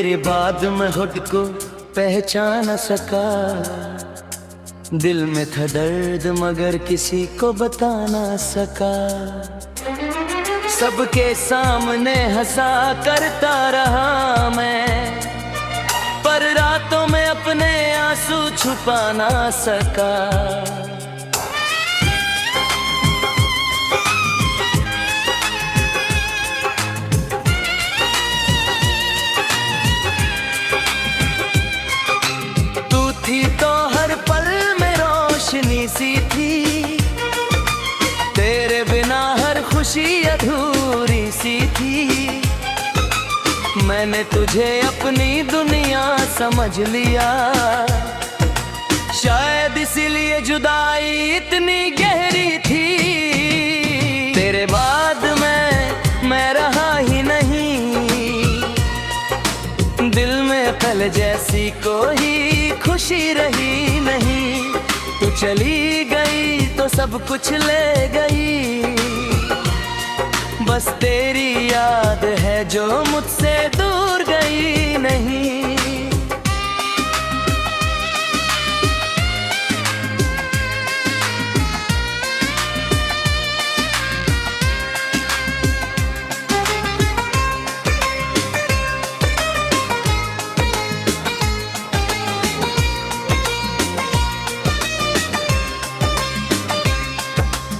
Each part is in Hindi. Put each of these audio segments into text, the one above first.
तेरे बाद मैं खुद को पहचान न सका। दिल में था दर्द मगर किसी को बता ना सका। सबके सामने हंसा करता रहा मैं, पर रातों में अपने आंसू छुपा ना सका। सी थी तेरे बिना हर खुशी अधूरी सी थी। मैंने तुझे अपनी दुनिया समझ लिया, शायद इसीलिए जुदाई इतनी गहरी थी। तेरे बाद मैं रहा ही नहीं, दिल में कल जैसी कोई खुशी रही नहीं। तू चली गई तो सब कुछ ले गई, बस तेरी याद है जो मुझसे दूर गई नहीं।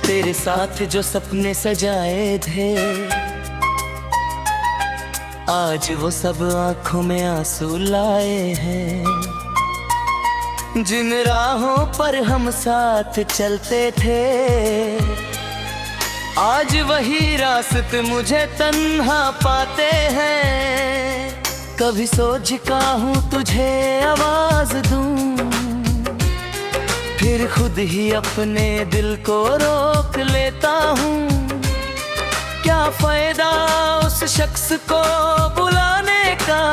तेरे साथ जो सपने सजाए थे, आज वो सब आंखों में आंसू लाए हैं। जिन राहों पर हम साथ चलते थे, आज वही रास्ते मुझे तन्हा पाते हैं। कभी सोचता हूँ तुझे आवाज दूं, फिर खुद ही अपने दिल को रोक लेता हूँ। क्या फायदा उस शख्स को बुलाने का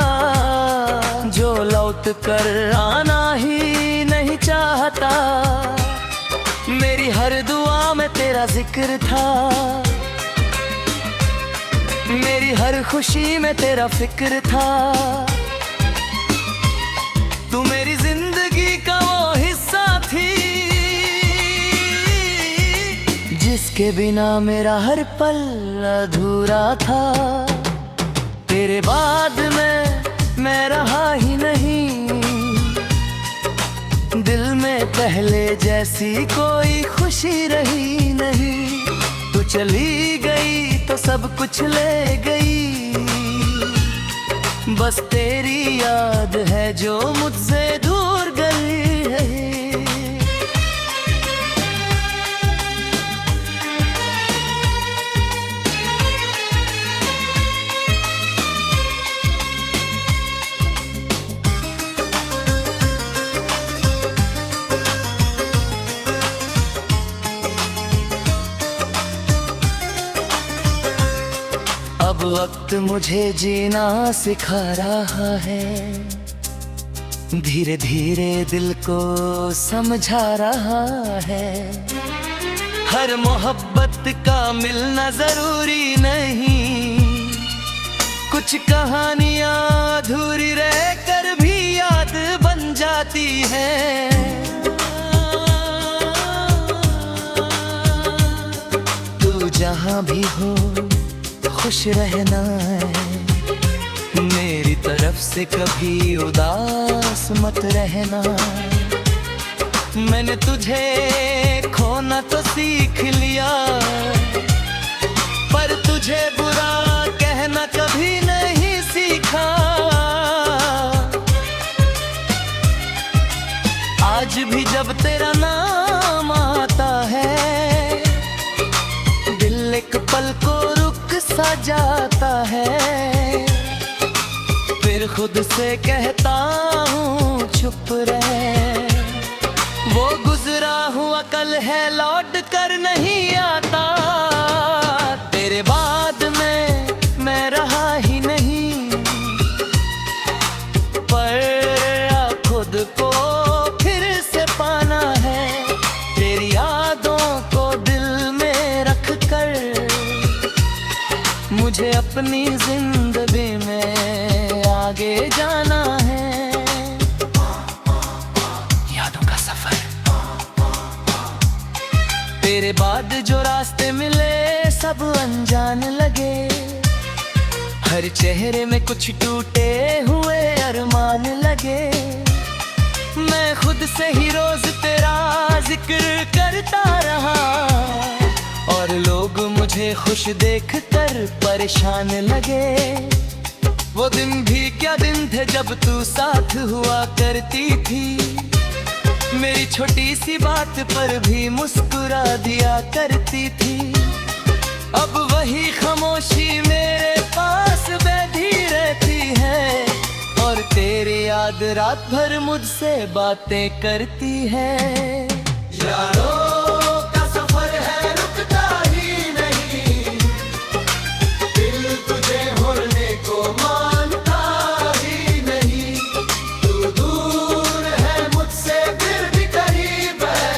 जो लौट कर आना ही नहीं चाहता। मेरी हर दुआ में तेरा जिक्र था, मेरी हर खुशी में तेरा फिक्र था। तू मेरी जिंदगी का वो हिस्सा थी, जिसके बिना मेरा हर पल अधूरा था। तेरे बाद मैं रहा ही नहीं, दिल में पहले जैसी कोई खुशी रही नहीं। तू चली गई तो सब कुछ ले गई, बस तेरी याद है जो मुझसे दूर गई है। अब वक्त मुझे जीना सिखा रहा है, धीरे धीरे दिल को समझा रहा है। हर मोहब्बत का मिलना जरूरी नहीं, कुछ कहानियां अधूरी रहकर भी याद बन जाती हैं। तू जहां भी हो खुश रहना है, मेरी तरफ से कभी उदास मत रहना। मैंने तुझे खोना तो सीख लिया, पर तुझे बुरा कहना कभी नहीं सीखा। आज भी जब तेरा नाम आता है, दिल एक पल को सा जाता है। फिर खुद से कहता हूँ चुप रहे, वो गुजरा हुआ कल है लौट कर नहीं आता। तेरे बाद मैं रहा ही नहीं, पर खुद को फिर से पाना है। तेरी यादों को दिल में रख कर मुझे अपनी जिंदगी में आगे जा तेरे बाद जो रास्ते मिले सब अनजान लगे, हर चेहरे में कुछ टूटे हुए अरमान लगे। मैं खुद से ही रोज तेरा जिक्र करता रहा, और लोग मुझे खुश देखकर परेशान लगे। वो दिन भी क्या दिन थे जब तू साथ हुआ करती थी, मेरी छोटी सी बात पर भी मुस्कुरा दिया करती थी। अब वही खामोशी मेरे पास बैठी रहती है, और तेरी याद रात भर मुझसे बातें करती है। यारों का सफर है रुकता ही नहीं, दिल तुझे भूलने को मानता ही नहीं। तू दूर है मुझसे फिर भी करीब है,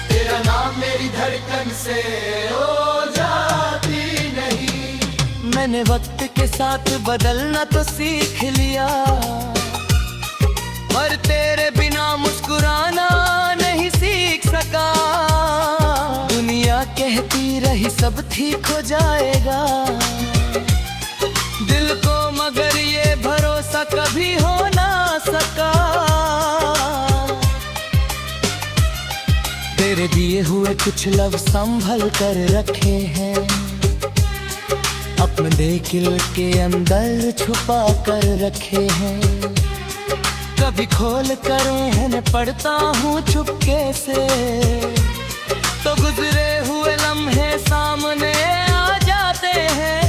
तेरा नाम मेरी धड़कन से हो जाती नहीं। मैंने वक्त के साथ बदलना तो सीख लिया, पर तेरे बिना मुस्कुराना नहीं सीख सका। दुनिया कहती रही सब ठीक हो जाएगा, दिल को मगर ये भरोसा कभी हो ना सका। तेरे दिए हुए कुछ लव संभल कर रखे हैं, अपने दिल के अंदर छुपा कर रखे हैं। कभी खोल कर उन्हें पढ़ता हूँ चुपके से, तो गुजरे हुए लम्हे सामने आ जाते हैं।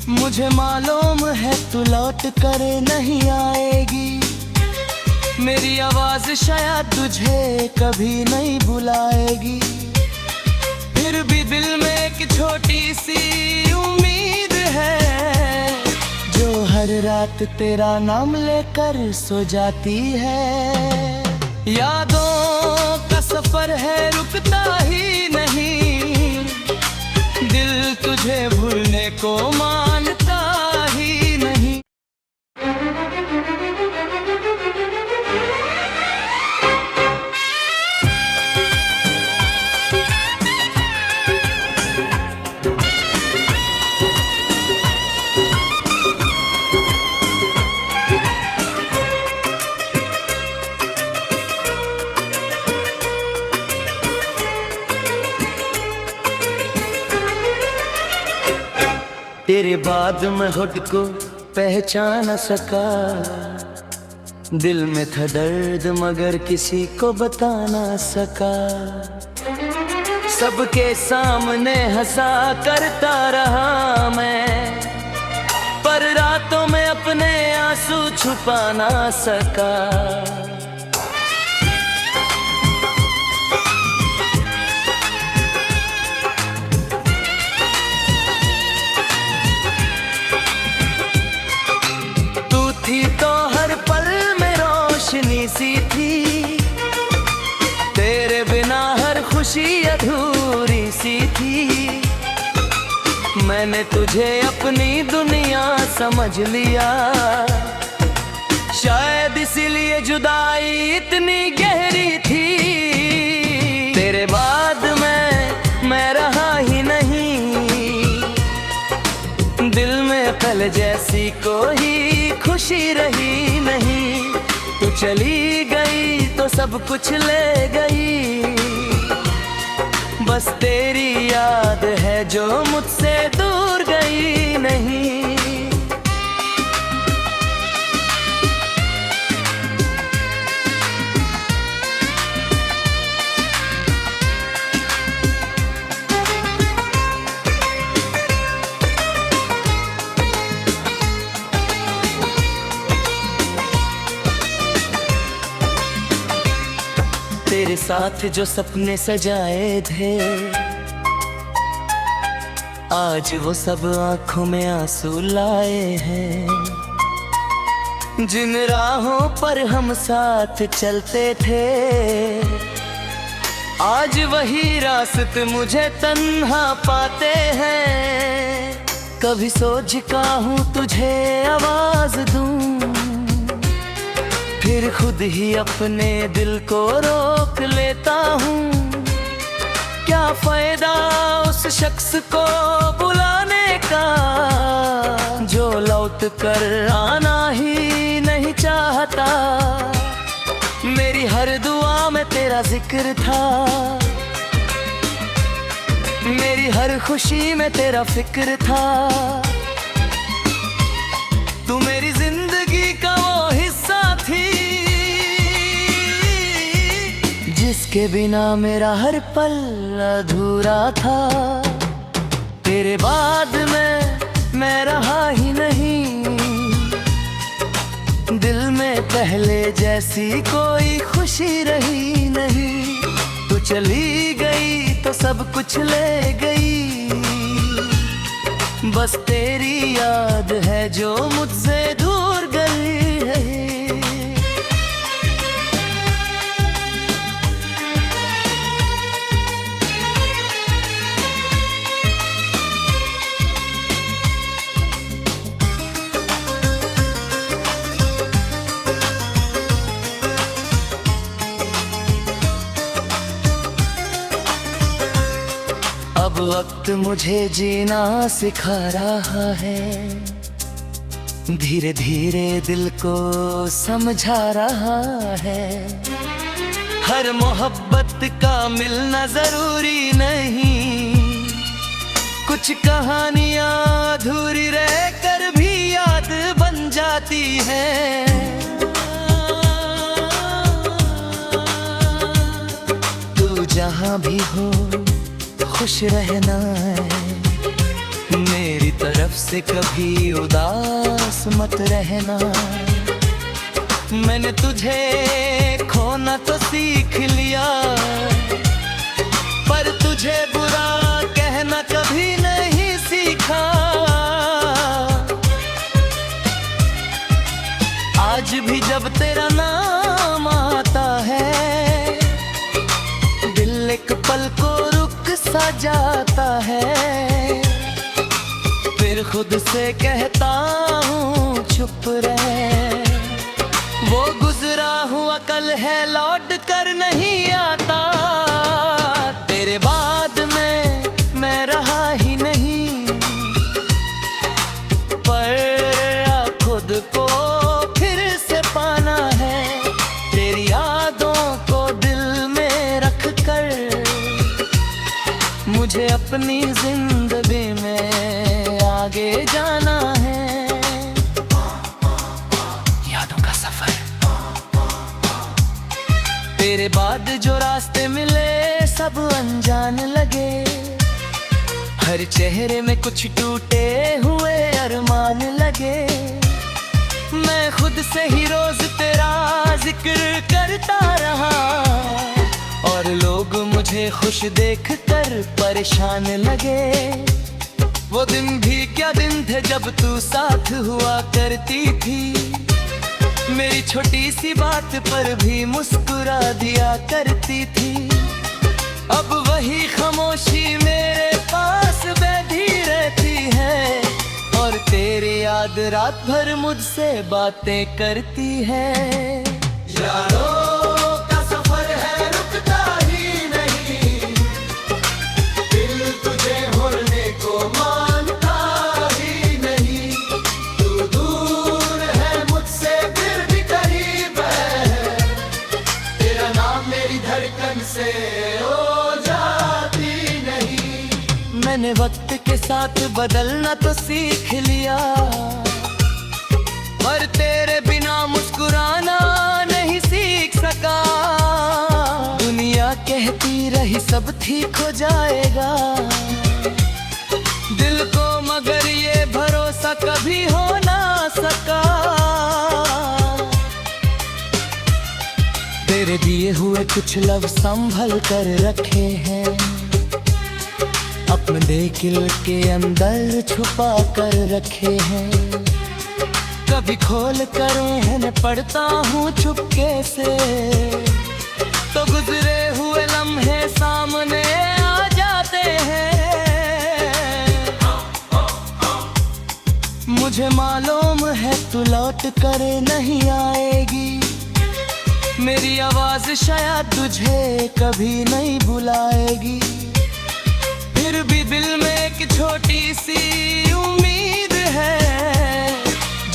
मुझे मालूम है तू लौट कर नहीं आएगी, मेरी आवाज शायद तुझे कभी नहीं बुलाएगी। फिर भी दिल में एक छोटी सी उम्मीद है, जो हर रात तेरा नाम लेकर सो जाती है। यादों का सफर है रुकता ही नहीं, दिल तुझे भूलने को मानता ही नहीं। तेरे बाद मैं खुद को पहचान न सका, दिल में था दर्द मगर किसी को बता ना सका। सबके सामने हंसा करता रहा मैं, पर रातों में अपने आंसू छुपा ना सका। तो हर पल में रोशनी सी थी, तेरे बिना हर खुशी अधूरी सी थी। मैंने तुझे अपनी दुनिया समझ लिया, शायद इसीलिए जुदाई इतनी गहरी थी। तेरे बाद मैं रहा ही नहीं, दिल में कल जैसी कोई खुशी रही नहीं। तू चली गई तो सब कुछ ले गई, बस तेरी याद है जो मुझसे दूर गई नहीं। तेरे साथ जो सपने सजाए थे, आज वो सब आंखों में आंसू लाए हैं। जिन राहों पर हम साथ चलते थे, आज वही रास्ते मुझे तन्हा पाते हैं। कभी सोच का हूँ तुझे आवाज दूं, फिर खुद ही अपने दिल को रोक लेता हूँ। क्या फायदा उस शख्स को बुलाने का जो लौट कर आना ही नहीं चाहता। मेरी हर दुआ में तेरा जिक्र था, मेरी हर खुशी में तेरा फिक्र था। तू मेरी जिंदगी का वो हिस्सा थी जिसके बिना मेरा हर पल अधूरा था। तेरे बाद मैं रहा ही नहीं, दिल में पहले जैसी कोई खुशी रही नहीं। तू चली गई तो सब कुछ ले गई, बस तेरी याद है जो मुझसे दूर गई है। अब वक्त मुझे जीना सिखा रहा है, धीरे धीरे दिल को समझा रहा है। हर मोहब्बत का मिलना जरूरी नहीं, कुछ कहानियां अधूरी रहकर भी याद बन जाती हैं। तू जहां भी हो खुश रहना है, मेरी तरफ से कभी उदास मत रहना। मैंने तुझे खोना तो सीख लिया, पर तुझे बुरा कहना कभी नहीं सीखा। आज भी जब तेरा नाम आता है, दिल एक पल को सा जाता है। फिर खुद से कहता हूँ चुप रहे, वो गुजरा हुआ कल है लौट कर नहीं आता। तेरे बाद मैं रहा ही नहीं, पर खुद को फिर से पाना है। तेरी यादों को दिल में रख कर मुझे अपनी जिंदगी में आगे जाना है। यादों का सफर। तेरे बाद जो रास्ते मिले सब अनजान लगे, हर चेहरे में कुछ टूटे हुए अरमान लगे। मैं खुद से ही रोज तेरा जिक्र करता रहा, और लोग मुझे खुश देखकर परेशान लगे। वो दिन भी क्या दिन थे जब तू साथ हुआ करती थी, मेरी छोटी सी बात पर भी मुस्कुरा दिया करती थी। अब वही खामोशी मेरे पास बैठी रहती है, और तेरी याद रात भर मुझसे बातें करती है। यारों मैंने वक्त के साथ बदलना तो सीख लिया, पर तेरे बिना मुस्कुराना नहीं सीख सका। दुनिया कहती रही सब ठीक हो जाएगा, दिल को मगर ये भरोसा कभी हो ना सका। तेरे दिए हुए कुछ लफ्ज़ संभल कर रखे हैं, अपने दिल के अंदर छुपा कर रखे हैं। कभी खोल कर उन्हें पढ़ता हूँ चुपके से, तो गुजरे हुए लम्हे सामने आ जाते हैं। मुझे मालूम है तू लौट कर नहीं आएगी, मेरी आवाज शायद तुझे कभी नहीं बुलाएगी, फिर भी दिल में एक छोटी सी उम्मीद है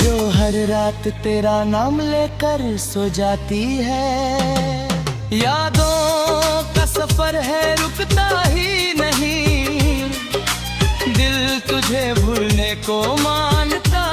जो हर रात तेरा नाम लेकर सो जाती है। यादों का सफर है रुकता ही नहीं, दिल तुझे भूलने को मानता